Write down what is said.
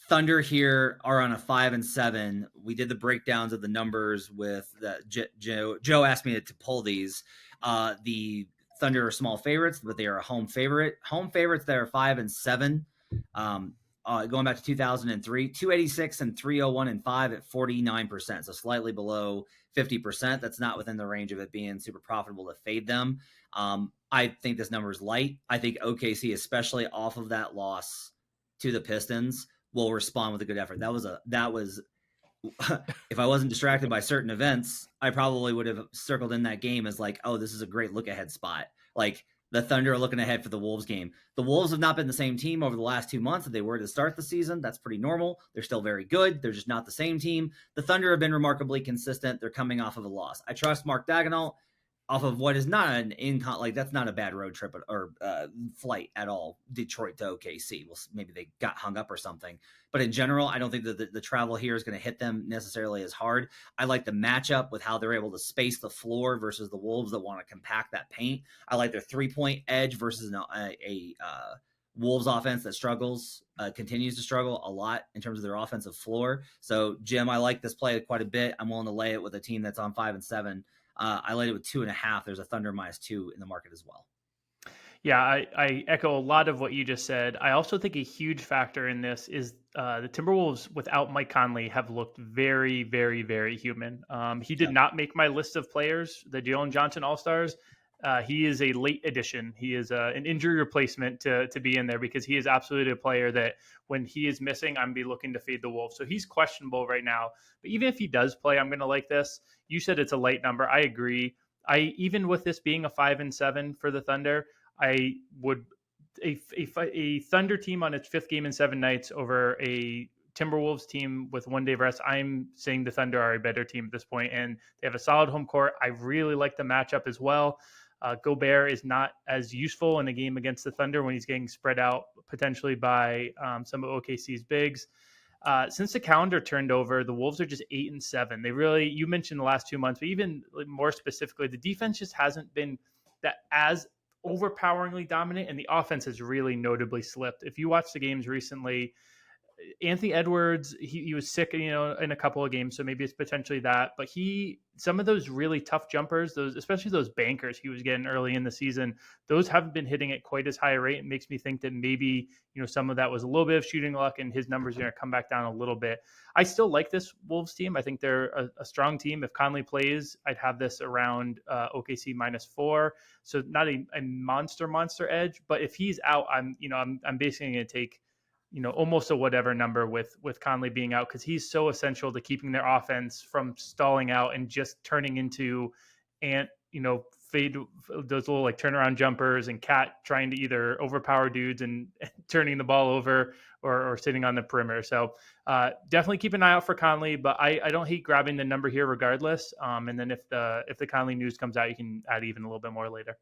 Thunder here are on a 5-7. We did the breakdowns of the numbers with Joe asked me to pull these. The Thunder are small favorites, but they are a home favorite. Home favorites that are 5-7. Going back to 2003, 286 and 301 and 5 at 49%. So slightly below 50%. That's not within the range of it being super profitable to fade them. I think this number is light. I think OKC, especially off of that loss to the Pistons, will respond with a good effort. That was if I wasn't distracted by certain events, I probably would have circled in that game as like, oh, this is a great look ahead spot. Like the Thunder are looking ahead for the Wolves game. The Wolves have not been the same team over the last 2 months that they were to start the season. That's pretty normal. They're still very good. They're just not the same team. The Thunder have been remarkably consistent. They're coming off of a loss. I trust Mark Daigneault off of what is not an that's not a bad road trip or flight at all. Detroit to OKC. Well, maybe they got hung up or something, but in general, I don't think that the travel here is going to hit them necessarily as hard. I like the matchup with how they're able to space the floor versus the Wolves that want to compact that paint. I like their 3-point edge versus a Wolves offense that continues to struggle a lot in terms of their offensive floor. So Jim, I like this play quite a bit. I'm willing to lay it with a team that's on 5-7. I laid it with 2.5. There's a Thunder -2 in the market as well. Yeah, I echo a lot of what you just said. I also think a huge factor in this is the Timberwolves without Mike Conley have looked very, very, very human. He did not make my list of players, the Jalen Johnson All-Stars. He is a late addition. He is an injury replacement to be in there because he is absolutely a player that when he is missing, I'm be looking to fade the Wolves. So he's questionable right now. But even if he does play, I'm going to like this. You said it's a light number. I agree. Even with this being a 5-7 for the Thunder, I would a Thunder team on its 5th game in 7 nights over a Timberwolves team with 1 day of rest. I'm saying the Thunder are a better team at this point, and they have a solid home court. I really like the matchup as well. Gobert is not as useful in a game against the Thunder when he's getting spread out potentially by some of OKC's bigs. Since the calendar turned over, the Wolves are just 8-7. They really, you mentioned the last 2 months, but even more specifically, the defense just hasn't been that as overpoweringly dominant, and the offense has really notably slipped. If you watch the games recently, Anthony Edwards, he was sick, in a couple of games, so maybe it's potentially that. But some of those really tough jumpers, especially those bankers he was getting early in the season, those haven't been hitting at quite as high a rate. It makes me think that maybe some of that was a little bit of shooting luck, and his numbers are going to come back down a little bit. I still like this Wolves team. I think they're a strong team. If Conley plays, I'd have this around OKC -4, so not a monster edge. But if he's out, I'm basically going to take almost a whatever number with Conley being out, because he's so essential to keeping their offense from stalling out and just turning into fade those little like turnaround jumpers and Cat trying to either overpower dudes and turning the ball over or sitting on the perimeter. So definitely keep an eye out for Conley, but I don't hate grabbing the number here regardless. And then if the Conley news comes out, you can add even a little bit more later.